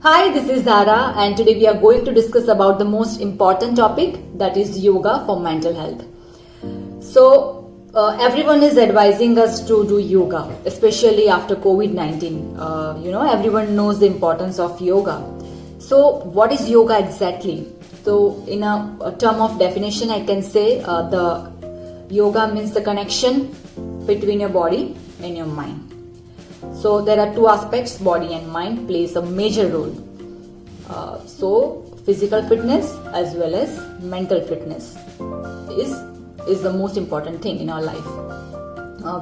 Hi, this is Zara, and today we are going to discuss about the most important topic, that is yoga for mental health. Everyone is advising us to do yoga, especially after COVID-19. Everyone knows the importance of yoga. So what is yoga exactly? So in a term of definition, I can say the yoga means the connection between your body and your mind. So there are two aspects, body and mind plays a major role. Physical fitness as well as mental fitness is the most important thing in our life.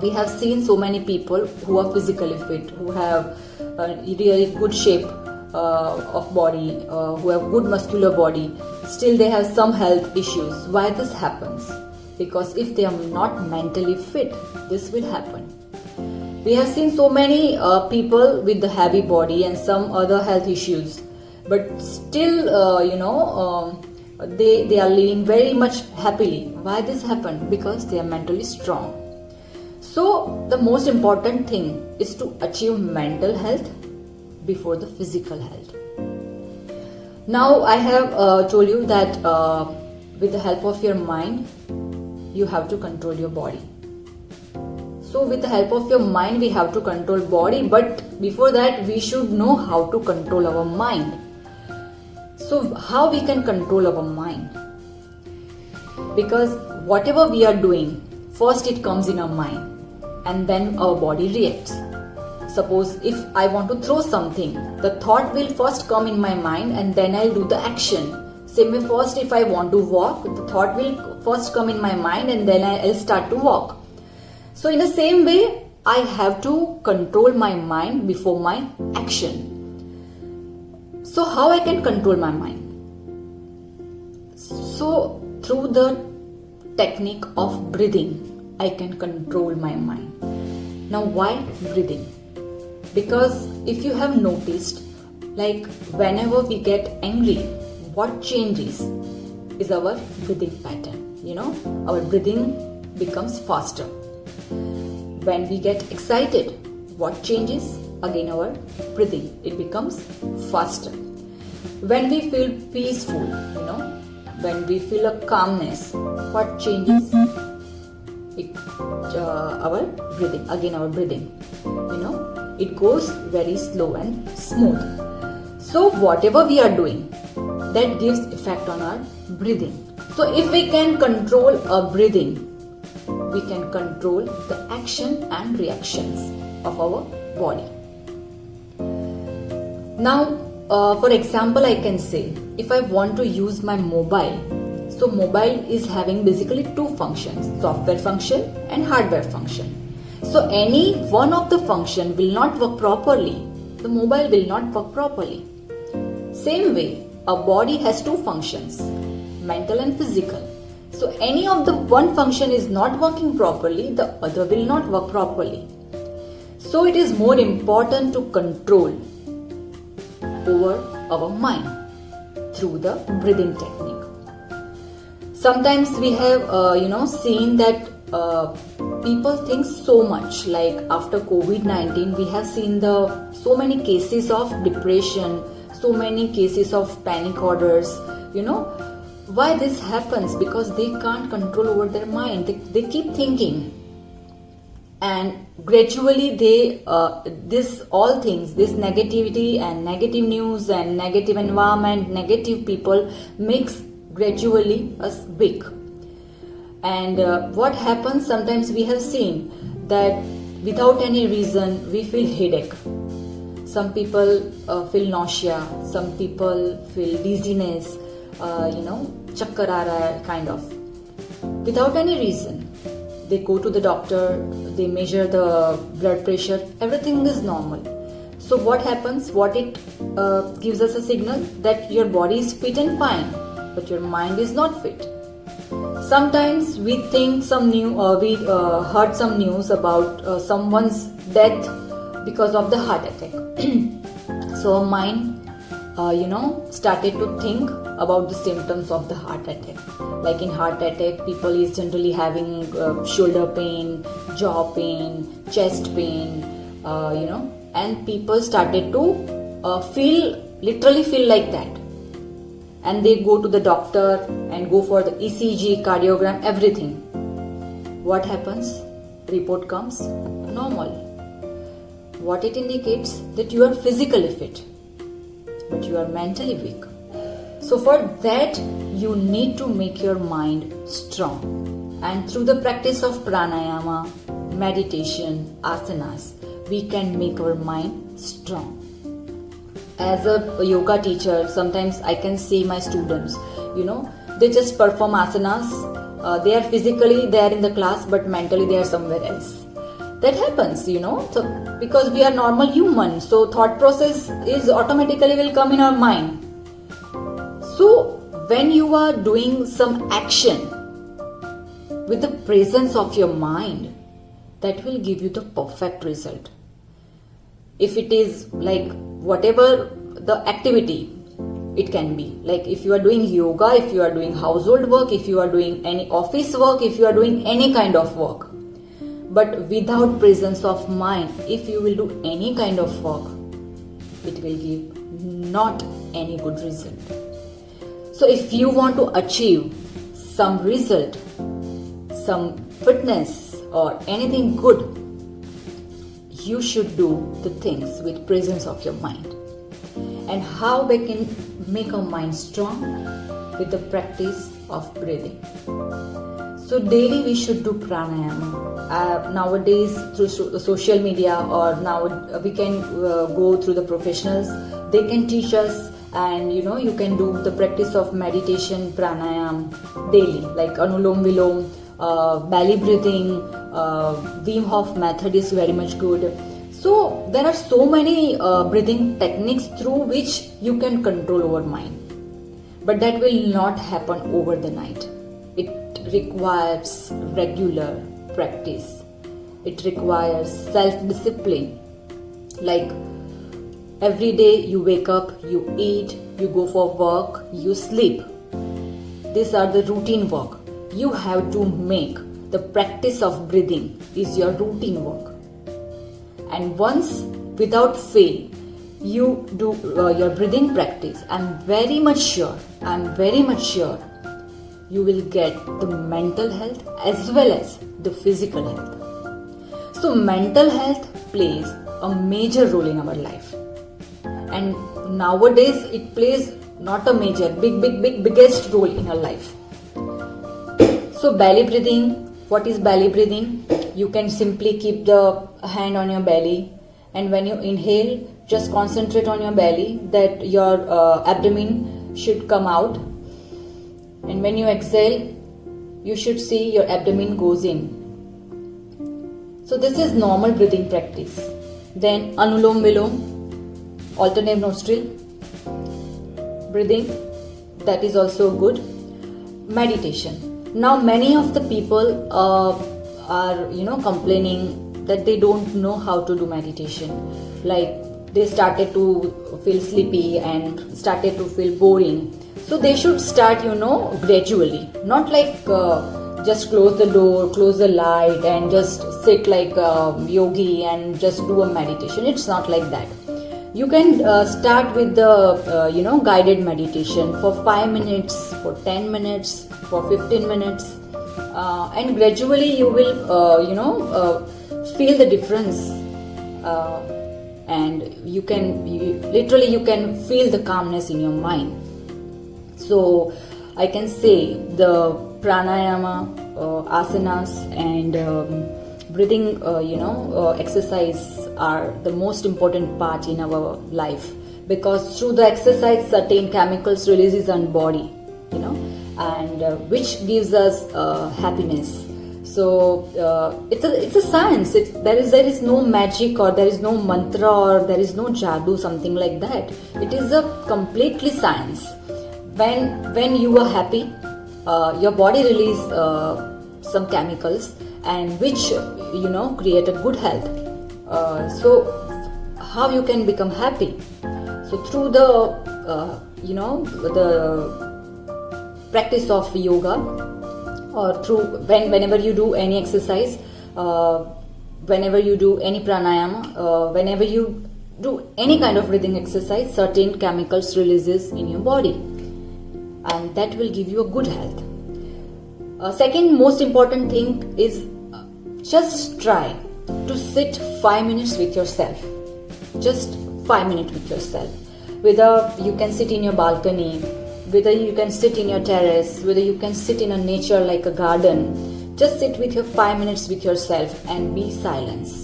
We have seen so many people who are physically fit, who have really good shape of body, who have good muscular body. Still they have some health issues. Why this happens? Because if they are not mentally fit, this will happen. We have seen so many people with the heavy body and some other health issues, but still, they are living very much happily. Why this happened? Because they are mentally strong. So the most important thing is to achieve mental health before the physical health. Now I have told you that with the help of your mind, you have to control your body. So with the help of your mind, we have to control body, but before that, we should know how to control our mind. So how we can control our mind? Because whatever we are doing, first it comes in our mind and then our body reacts. Suppose if I want to throw something, the thought will first come in my mind and then I'll do the action. Same way, first if I want to walk, the thought will first come in my mind and then I'll start to walk. So in the same way, I have to control my mind before my action. So how I can control my mind? So through the technique of breathing, I can control my mind. Now why breathing? Because if you have noticed, like whenever we get angry, what changes is our breathing pattern. Our breathing becomes faster. When we get excited, what changes? Again our breathing, it becomes faster. When we feel peaceful, when we feel a calmness, what changes? Our breathing, again our breathing, it goes very slow and smooth. So whatever we are doing, that gives effect on our breathing. So if we can control our breathing, we can control the action and reactions of our body. Now, for example, I can say, if I want to use my mobile, so mobile is having basically two functions, software function and hardware function. So any one of the function will not work properly, the mobile will not work properly. Same way, our body has two functions, mental and physical. So any of the one function is not working properly, the other will not work properly. So it is more important to control over our mind through the breathing technique. Sometimes we have seen that people think so much, like after COVID-19 we have seen so many cases of depression, so many cases of panic orders. Why this happens? Because they can't control over their mind. They keep thinking, and gradually this negativity and negative news and negative environment, negative people makes gradually us weak. And what happens? Sometimes we have seen that without any reason we feel headache. Some people feel nausea. Some people feel dizziness. Chakkar aa raha hai, kind of. Without any reason, they go to the doctor, they measure the blood pressure, everything is normal. So what happens? What it gives us a signal that your body is fit and fine, but your mind is not fit. Sometimes we think we heard some news about someone's death because of the heart attack. So our mind started to think about the symptoms of the heart attack. Like in heart attack, people is generally having shoulder pain, jaw pain, chest pain, and people started to feel literally feel like that, and they go to the doctor and go for the ECG, cardiogram, everything. What happens? Report comes normal. What it indicates? That you are physically fit, but you are mentally weak. So for that, you need to make your mind strong. And through the practice of pranayama, meditation, asanas, we can make our mind strong. As a yoga teacher, sometimes I can see my students, they just perform asanas. They are physically there in the class, but mentally they are somewhere else. That happens, so because we are normal humans, so thought process is automatically will come in our mind. So when you are doing some action with the presence of your mind, that will give you the perfect result. If it is like whatever the activity it can be, like if you are doing yoga, if you are doing household work, if you are doing any office work, if you are doing any kind of work, but without presence of mind, if you will do any kind of work, it will give not any good result. So if you want to achieve some result, some fitness or anything good, you should do the things with presence of your mind. And how we can make our mind strong? With the practice of breathing. So daily we should do pranayama. Nowadays through social media, or now we can go through the professionals, they can teach us, and you can do the practice of meditation, pranayam daily, like Anulom Vilom, belly breathing, Wim Hof method is very much good. So there are so many breathing techniques through which you can control your mind. But that will not happen over the night. It requires regular practice. It requires self-discipline. Like every day you wake up, you eat, you go for work, you sleep. These are the routine work. You have to make the practice of breathing is your routine work. And once, without fail, you do your breathing practice, I'm very much sure, you will get the mental health as well as the physical health. So mental health plays a major role in our life. And nowadays it plays not a major, biggest role in our life. So belly breathing, what is belly breathing? You can simply keep the hand on your belly, and when you inhale, just concentrate on your belly, that your abdomen should come out, and when you exhale, you should see your abdomen goes in. So this is normal breathing practice. Then Anulom Vilom, alternate nostril breathing, that is also good. Meditation. Now many of the people are complaining that they don't know how to do meditation. Like they started to feel sleepy and started to feel boring. So they should start, gradually. Not like just close the door, close the light and just sit like a yogi and just do a meditation. It's not like that. You can start with the, guided meditation for 5 minutes, for 10 minutes, for 15 minutes. And gradually you will, feel the difference. And you can feel the calmness in your mind. So I can say the pranayama, asanas and breathing, exercise are the most important part in our life, because through the exercise certain chemicals releases on body, and which gives us happiness. So it's a science. There is no magic, or there is no mantra, or there is no jadoo, something like that. It is a completely science. When you are happy, your body release some chemicals, and which create a good health. So how you can become happy? So through the the practice of yoga, or through whenever you do any exercise, whenever you do any pranayama, whenever you do any kind of breathing exercise, certain chemicals releases in your body, and that will give you a good health. Second most important thing is just try to sit 5 minutes with yourself. Just 5 minutes with yourself. Whether you can sit in your balcony, whether you can sit in your terrace, whether you can sit in a nature like a garden, just sit with your 5 minutes with yourself and be silence.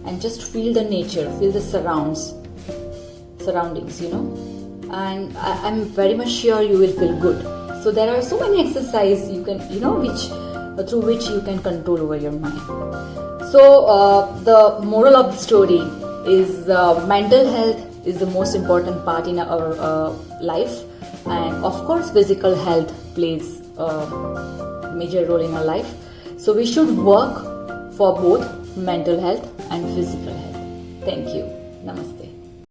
And just feel the nature, feel the surroundings, and I'm very much sure you will feel good. So there are so many exercises you can, through which you can control over your mind. So the moral of the story is mental health is the most important part in our life, and of course physical health plays a major role in our life. So we should work for both mental health and physical health. Thank you. Namaste.